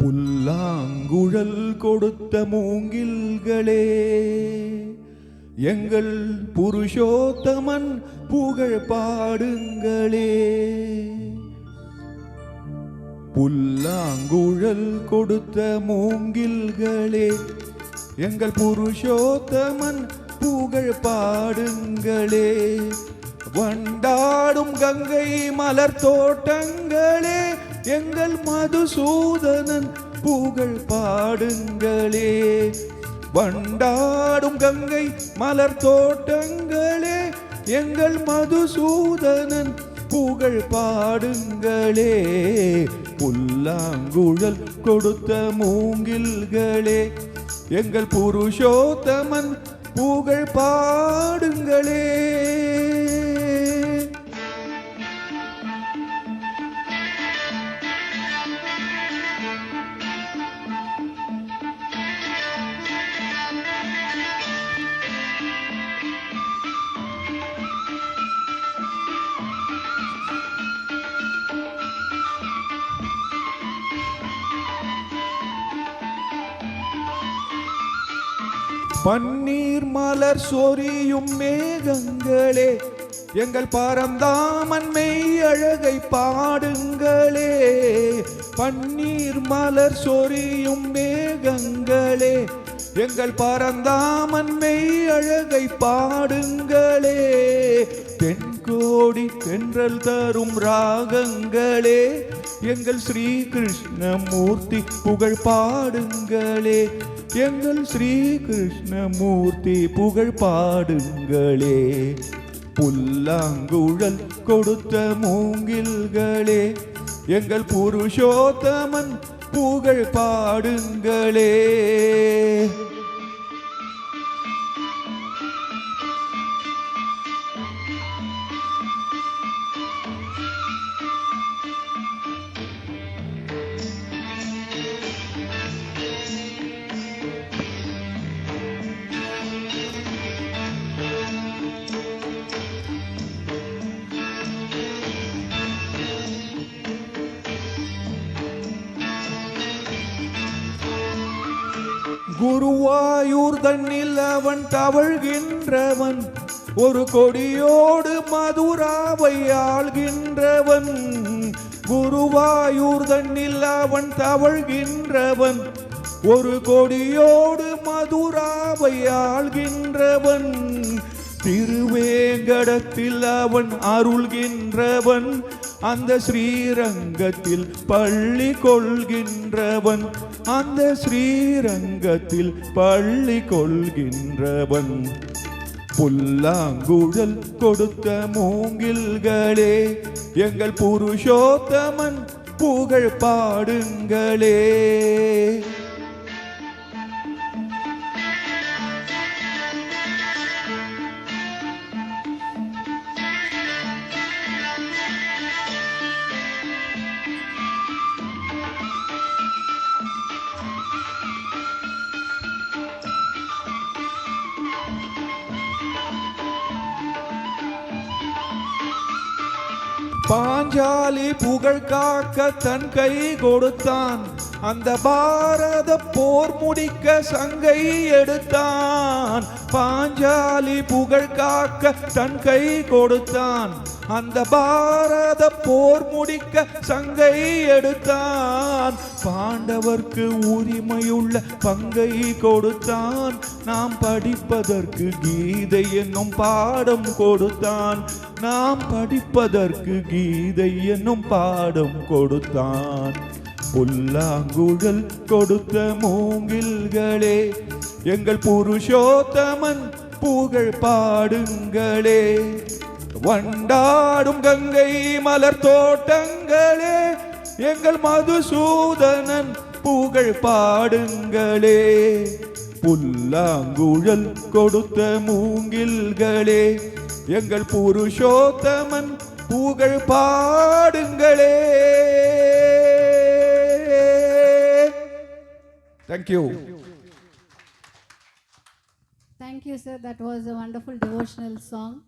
புல்லாங்குழல் கொடுத்த மூங்கில்களே, எங்கள் புருஷோத்தமன் புகழ் பாடுங்களே. புல்லாங்குழல் கொடுத்த மூங்கில்களே, எங்கள் புருஷோத்தமன் புகழ் பாடுங்களே. வண்டாடும் கங்கை மலர் தோட்டங்களே, எங்கள் மதுசூதனன் புகழ் பாடுங்களே. வண்டாடும் கங்கை மலர் தோட்டங்களே, எங்கள் மதுசூதனன் புகழ் பாடுங்களே. புல்லாங்குழல் கொடுத்த மூங்கில்களே, எங்கள் புருஷோத்தமன் புகழ் பாடுங்களே. பன்னீர் மலர் சொரியும் மேகங்களே, எங்கள் பரந்தாமன் மெய் அழகை பாடுங்களே. பன்னீர் மலர் சொரியும் மேகங்களே, எங்கள் பரந்தாமன் மெய் அழகை பாடுங்களே. தென்கோடி தென்றல் தரும் ராகங்களே, எங்கள் ஸ்ரீ கிருஷ்ணமூர்த்தி புகழ் பாடுங்களே. எங்கள் ஸ்ரீ கிருஷ்ணமூர்த்தி புகழ் பாடுங்களே. புல்லாங்குழல் கொடுத்த மூங்கில்களே, எங்கள் புருஷோத்தமன் புகழ் பாடுங்களே. குருவாயூர் தன்னில் அவன் தவழ்கின்றவன், ஒரு கொடியோடு மதுராவை ஆள்கின்றவன். குருவாயூர் தன்னில் அவன் தவழ்கின்றவன், ஒரு கொடியோடு மதுராவை ஆள்கின்றவன். திருவேங்கடத்தில் அவன் அருள்கின்றவன், அந்த ஸ்ரீரங்கத்தில் பள்ளி கொள்கின்றவன். அந்த ஸ்ரீரங்கத்தில் பள்ளி கொள்கின்றவன். புல்லாங்குழல் கொடுத்த மூங்கில்களே, எங்கள் புருஷோத்தமன் புகழ் பாடுங்களே. பாஞ்சாலி புகழ் காக்க தன் கை கொடுத்தான், அந்த பாரத போர் முடிக்க சங்கை எடுத்தான். பாஞ்சாலி புகழ் காக்க தன் கை கொடுத்தான், அந்த பாரத போர் முடிக்க சங்கை எடுத்தான். பாண்டவர்க்கு உரிமையுள்ள பங்கை கொடுத்தான், நாம் படிப்பதற்கு கீதை என்னும் பாடம் கொடுத்தான். நாம் படிப்பதற்கு கீதை என்னும் பாடம் கொடுத்தான். புல்லாங்குழல் கொடுத்த மூங்கில்களே, எங்கள் புருஷோத்தமன் புகழ் பாடுங்களே. வண்டாடும் கங்கை மலர் தோட்டங்களே, எங்கள் மதுசூதனன் புகழ் பாடுங்களே. புல்லாங்குழல் கொடுத்த மூங்கில்களே, எங்கள் புருஷோத்தமன் புகழ் பாடுங்களே. Thank you. Thank you, sir. That was a wonderful devotional song.